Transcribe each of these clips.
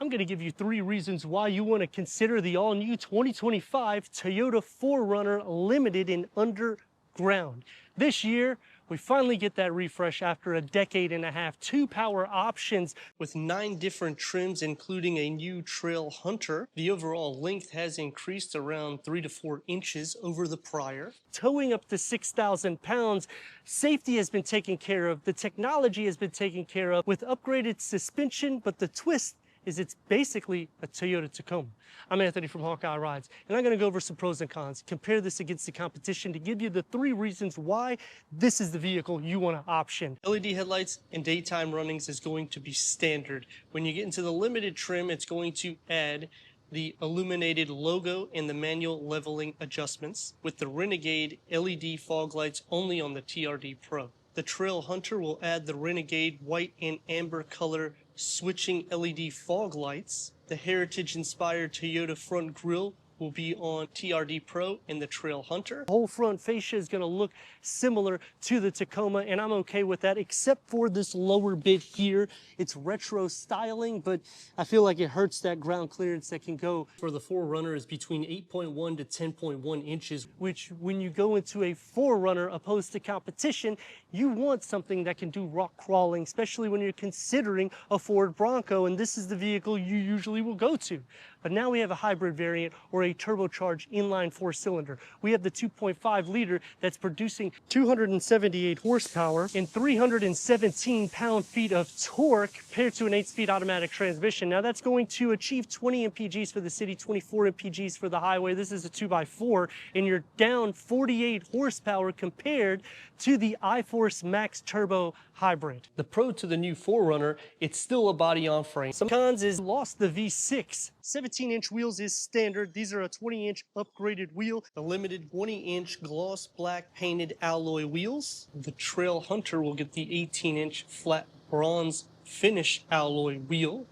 I'm going to give you 3 reasons why you want to consider the all-new 2025 Toyota 4Runner Limited in Underground. This year, we finally get that refresh after a decade and a half. 2 power options with 9 different trims, including a new Trail Hunter. The overall length has increased around 3 to 4 inches over the prior. Towing up to 6,000 pounds. Safety has been taken care of. The technology has been taken care of with upgraded suspension, but the twist is it's basically a Toyota Tacoma. I'm Anthony from Hawkeye Rides, and I'm gonna go over some pros and cons, compare this against the competition to give you the 3 reasons why this is the vehicle you wanna option. LED headlights and daytime runnings is going to be standard. When you get into the limited trim, it's going to add the illuminated logo and the manual leveling adjustments with the Renegade LED fog lights only on the TRD Pro. The Trail Hunter will add the Renegade white and amber color switching LED fog lights. The heritage-inspired Toyota front grille will be on TRD Pro and the Trail Hunter. The whole front fascia is going to look similar to the Tacoma, and I'm okay with that, except for this lower bit here. It's retro styling, but I feel like it hurts that ground clearance that can go for the 4Runner is between 8.1 to 10.1 inches, which when you go into a 4Runner opposed to competition, you want something that can do rock crawling, especially when you're considering a Ford Bronco, and this is the vehicle you usually will go to. But now we have a hybrid variant or a turbocharged inline 4-cylinder. We have the 2.5 liter that's producing 278 horsepower and 317 pound-feet of torque compared to an 8-speed automatic transmission. Now that's going to achieve 20 mpgs for the city, 24 mpgs for the highway. This is a 2x4, and you're down 48 horsepower compared to the iForce Max Turbo Hybrid. The pro to the new 4Runner, it's still a body-on-frame. Some cons is lost the V6. 17-inch wheels is standard. These are a 20-inch upgraded wheel. The limited 20-inch gloss black painted alloy wheels. The Trail Hunter will get the 18-inch flat bronze finish alloy wheel.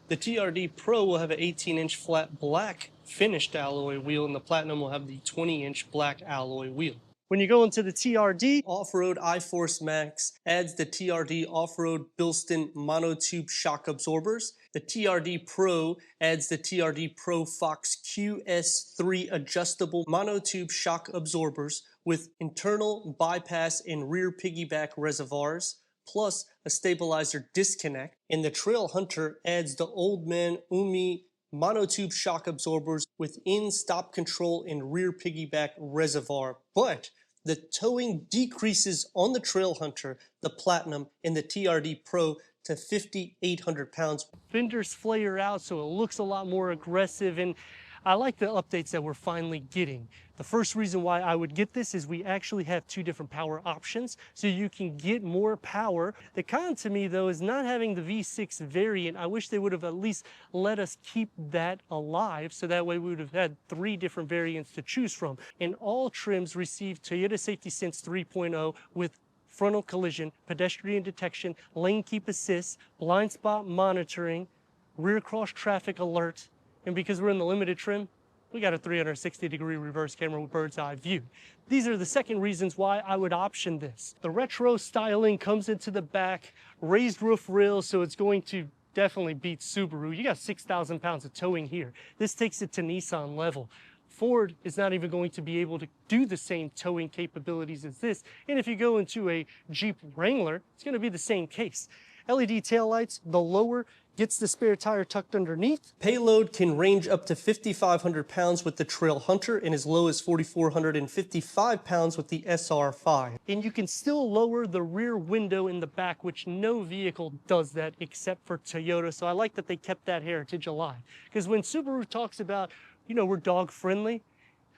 The TRD Pro will have an 18-inch flat black finished alloy wheel, and the Platinum will have the 20-inch black alloy wheel. When you go into the TRD, Off-Road iForce Max adds the TRD Off-Road Bilston monotube shock absorbers. The TRD Pro adds the TRD Pro Fox QS3 adjustable monotube shock absorbers with internal bypass and rear piggyback reservoirs, plus a stabilizer disconnect. And the Trail Hunter adds the Old Man Umi monotube shock absorbers with in-stop control and rear piggyback reservoir. But the towing decreases on the Trail Hunter, the Platinum, and the TRD Pro to 5,800 pounds. Fenders flare out, so it looks a lot more aggressive, and I like the updates that we're finally getting. The first reason why I would get this is we actually have 2 different power options, so you can get more power. The con to me, though, is not having the V6 variant. I wish they would have at least let us keep that alive, so that way we would have had 3 different variants to choose from. And all trims receive Toyota Safety Sense 3.0 with frontal collision, pedestrian detection, lane keep assist, blind spot monitoring, rear cross traffic alert, and because we're in the limited trim, we got a 360-degree reverse camera with bird's eye view. These are the second reasons why I would option this. The retro styling comes into the back, raised roof rails, so it's going to definitely beat Subaru. You got 6,000 pounds of towing here. This takes it to Nissan level. Ford is not even going to be able to do the same towing capabilities as this. And if you go into a Jeep Wrangler, it's going to be the same case. LED taillights, the lower gets the spare tire tucked underneath. Payload can range up to 5,500 pounds with the Trail Hunter and as low as 4,455 pounds with the SR5. And you can still lower the rear window in the back, which no vehicle does that except for Toyota. So I like that they kept that heritage alive. Because when Subaru talks about, you know, we're dog friendly,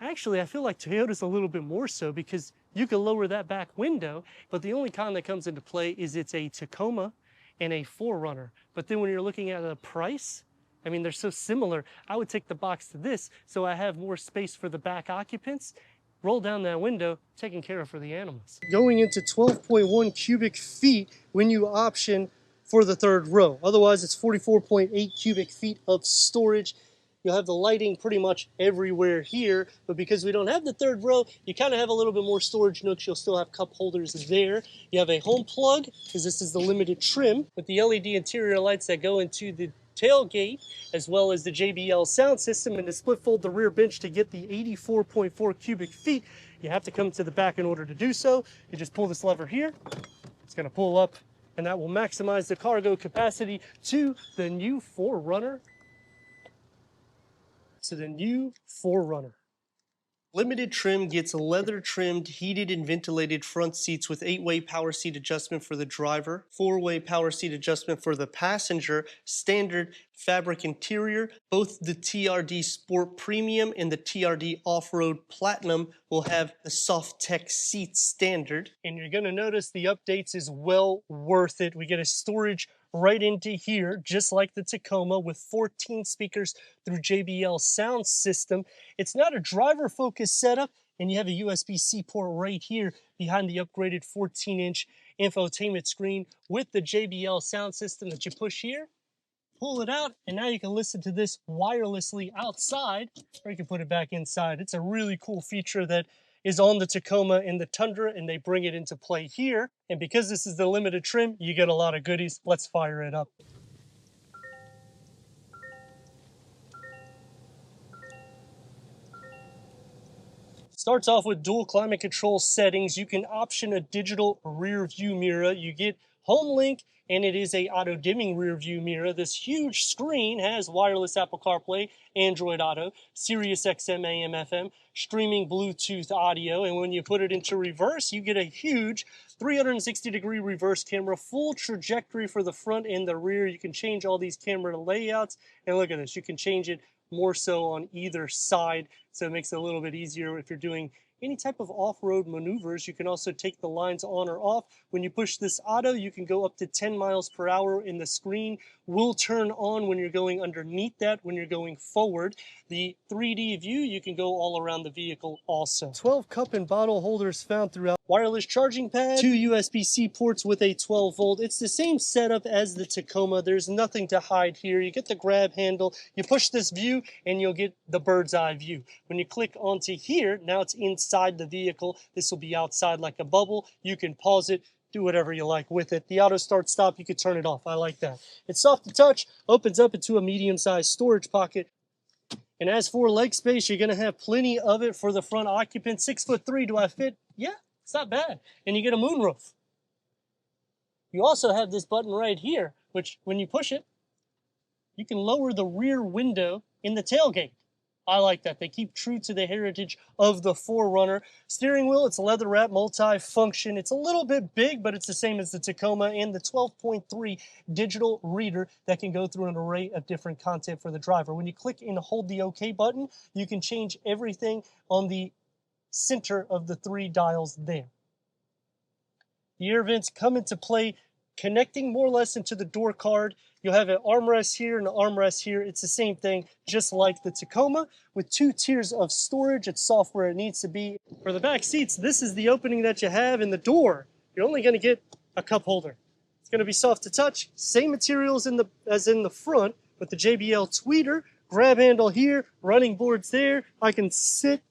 actually I feel like Toyota's a little bit more so, because you can lower that back window, but the only con that comes into play is it's a Tacoma and a 4Runner. But then when you're looking at a price, I mean, they're so similar. I would take the box to this so I have more space for the back occupants, roll down that window, taken care of for the animals. Going into 12.1 cubic feet when you option for the 3rd row. Otherwise, it's 44.8 cubic feet of storage. You'll have the lighting pretty much everywhere here, but because we don't have the 3rd row, you kind of have a little bit more storage nooks. You'll still have cup holders there. You have a home plug, because this is the limited trim, with the LED interior lights that go into the tailgate, as well as the JBL sound system, and to split fold the rear bench to get the 84.4 cubic feet, you have to come to the back in order to do so. You just pull this lever here, it's gonna pull up, and that will maximize the cargo capacity to the new 4Runner. Limited trim gets leather trimmed, heated and ventilated front seats with 8-way power seat adjustment for the driver, 4-way power seat adjustment for the passenger, standard fabric interior. Both the TRD Sport Premium and the TRD Off-Road Platinum will have the soft tech seat standard. And you're gonna notice the updates is well worth it. We get a storage right into here, just like the Tacoma, with 14 speakers through JBL sound system. It's not a driver-focused setup, and you have a USB-C port right here behind the upgraded 14-inch infotainment screen with the JBL sound system that you push here, pull it out, and now you can listen to this wirelessly outside, or you can put it back inside. It's a really cool feature that is on the Tacoma and the Tundra, and they bring it into play here. And because this is the limited trim, you get a lot of goodies. Let's fire it up. Starts off with dual climate control settings. You can option a digital rear view mirror. You get home link, and it is a auto dimming rear view mirror. This huge screen has wireless Apple CarPlay, Android Auto, Sirius XM AM FM, streaming Bluetooth audio, and when you put it into reverse, you get a huge 360-degree reverse camera, full trajectory for the front and the rear. You can change all these camera layouts, and look at this, you can change it more so on either side, so it makes it a little bit easier if you're doing any type of off-road maneuvers. You can also take the lines on or off. When you push this auto, you can go up to 10 miles per hour, and the screen will turn on when you're going underneath that, when you're going forward. The 3D view, you can go all around the vehicle also. 12 cup and bottle holders found throughout. Wireless charging pad, 2 USB-C ports with a 12 volt. It's the same setup as the Tacoma. There's nothing to hide here. You get the grab handle, you push this view, and you'll get the bird's eye view. When you click onto here, now it's inside the vehicle. This will be outside like a bubble. You can pause it, do whatever you like with it. The auto start stop, you can turn it off. I like that. It's soft to touch, opens up into a medium-sized storage pocket. And as for leg space, you're gonna have plenty of it for the front occupant. 6'3", do I fit? Yeah, it's not bad. And you get a moonroof. You also have this button right here, which when you push it, you can lower the rear window in the tailgate. I like that. They keep true to the heritage of the 4Runner. Steering wheel, it's leather wrap, multi-function. It's a little bit big, but it's the same as the Tacoma, and the 12.3 digital reader that can go through an array of different content for the driver. When you click and hold the OK button, you can change everything on the center of the 3 dials there. The air vents come into play, connecting more or less into the door card. You'll have an armrest here and an armrest here. It's the same thing, just like the Tacoma, with 2 tiers of storage. It's soft where it needs to be. For the back seats, this is the opening that you have in the door. You're only going to get a cup holder. It's going to be soft to touch, same materials as in the front, with the JBL tweeter, grab handle here, running boards there. I can sit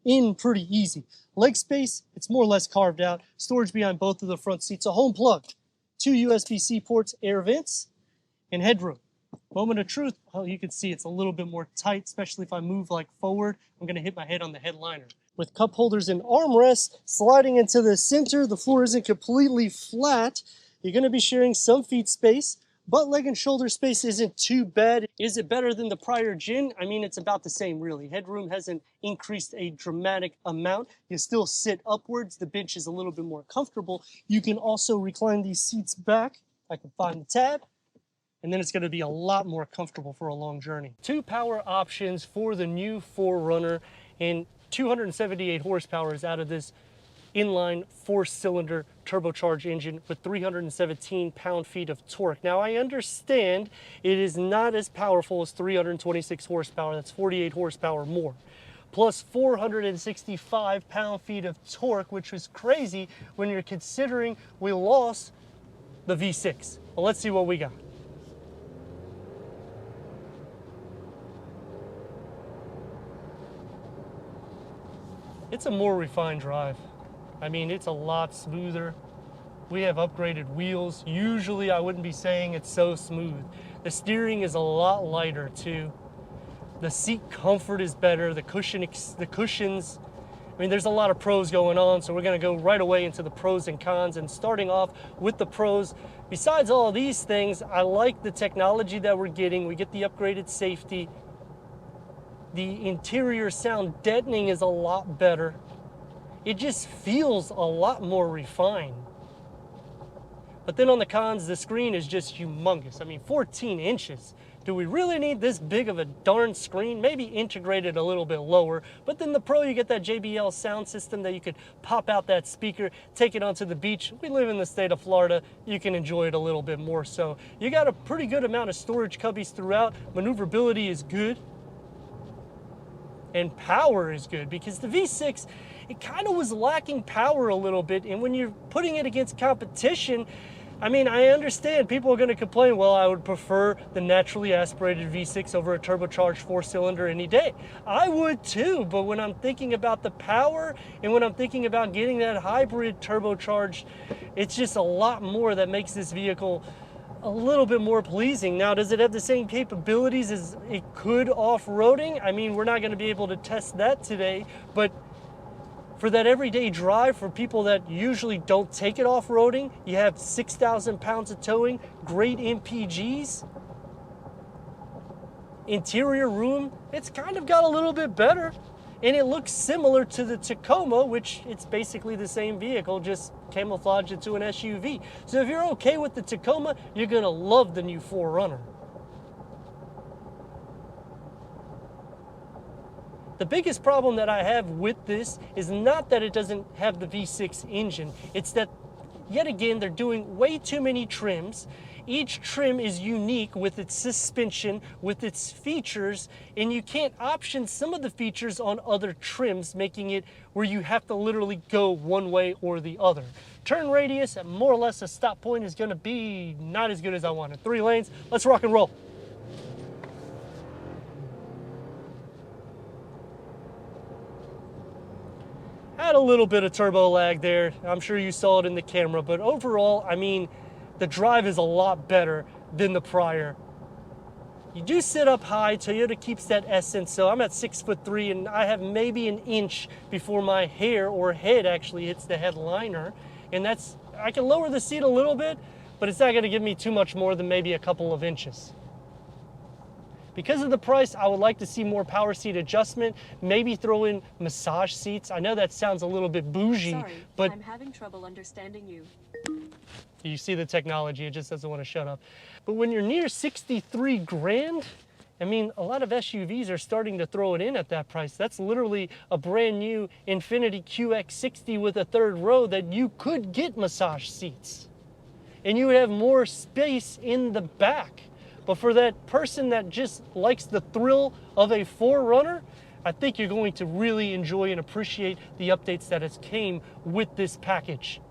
in pretty easy. Leg space, it's more or less carved out. Storage behind both of the front seats. A home plug, 2 USB-C ports, air vents, and headroom. Moment of truth, oh, you can see it's a little bit more tight, especially if I move like forward. I'm gonna hit my head on the headliner. With cup holders and armrests sliding into the center, the floor isn't completely flat. You're gonna be sharing some feet space. Butt, leg, and shoulder space isn't too bad. Is it better than the prior gen? I mean, it's about the same, really. Headroom hasn't increased a dramatic amount. You still sit upwards. The bench is a little bit more comfortable. You can also recline these seats back. I can find the tab, and then it's going to be a lot more comfortable for a long journey. 2 power options for the new 4Runner, and 278 horsepower is out of this inline 4-cylinder turbocharged engine with 317 pound-feet of torque. Now, I understand it is not as powerful as 326 horsepower. That's 48 horsepower more. Plus 465 pound-feet of torque, which was crazy when you're considering we lost the V6. Well, let's see what we got. It's a more refined drive. I mean, it's a lot smoother. We have upgraded wheels. Usually I wouldn't be saying it's so smooth. The steering is a lot lighter too. The seat comfort is better. The cushions, I mean, there's a lot of pros going on, so we're gonna go right away into the pros and cons. And starting off with the pros, besides all of these things, I like the technology that we're getting. We get the upgraded safety. The interior sound deadening is a lot better. It just feels a lot more refined. But then on the cons, the screen is just humongous. I mean, 14 inches. Do we really need this big of a darn screen? Maybe integrate it a little bit lower. But then the Pro, you get that JBL sound system that you could pop out that speaker, take it onto the beach. We live in the state of Florida. You can enjoy it a little bit more. So you got a pretty good amount of storage cubbies throughout. Maneuverability is good. And power is good, because the V6, it kind of was lacking power a little bit. And when you're putting it against competition, I mean, I understand people are going to complain, well, I would prefer the naturally aspirated V6 over a turbocharged 4-cylinder any day. I would too, but when I'm thinking about the power and when I'm thinking about getting that hybrid turbocharged, it's just a lot more that makes this vehicle a little bit more pleasing. Now, does it have the same capabilities as it could off-roading? I mean, we're not going to be able to test that today, but for that everyday drive, for people that usually don't take it off-roading, you have 6,000 pounds of towing, great MPGs, interior room, it's kind of got a little bit better. And it looks similar to the Tacoma, which it's basically the same vehicle, just camouflaged into an SUV. So if you're okay with the Tacoma, you're gonna love the new 4Runner. The biggest problem that I have with this is not that it doesn't have the V6 engine, it's that, yet again, they're doing way too many trims. Each trim is unique with its suspension, with its features, and you can't option some of the features on other trims, making it where you have to literally go one way or the other. Turn radius at more or less a stop point is gonna be not as good as I wanted. 3 lanes, let's rock and roll. Had a little bit of turbo lag there. I'm sure you saw it in the camera, but overall, I mean, the drive is a lot better than the prior. You do sit up high. Toyota keeps that essence. So I'm at 6'3", and I have maybe an inch before my hair or head actually hits the headliner. And that's, I can lower the seat a little bit, but it's not going to give me too much more than maybe a couple of inches. Because of the price, I would like to see more power seat adjustment, maybe throw in massage seats. I know that sounds a little bit bougie, Sorry, but I'm having trouble understanding you. you see the technology, it just doesn't want to shut up. But when you're near 63 grand, I mean, a lot of SUVs are starting to throw it in at that price. That's literally a brand new Infiniti QX60 with a 3rd row that you could get massage seats. And you would have more space in the back. But for that person that just likes the thrill of a 4Runner, I think you're going to really enjoy and appreciate the updates that has came with this package.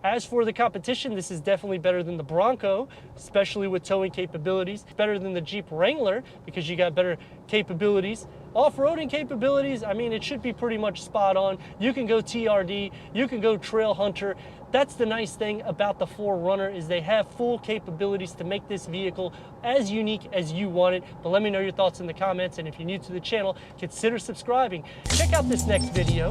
As for the competition, this is definitely better than the Bronco, especially with towing capabilities. Better than the Jeep Wrangler because you got better capabilities. Off-roading capabilities, I mean, it should be pretty much spot on. You can go TRD, you can go Trail Hunter. That's the nice thing about the 4Runner is they have full capabilities to make this vehicle as unique as you want it. But let me know your thoughts in the comments, and if you're new to the channel, consider subscribing. Check out this next video.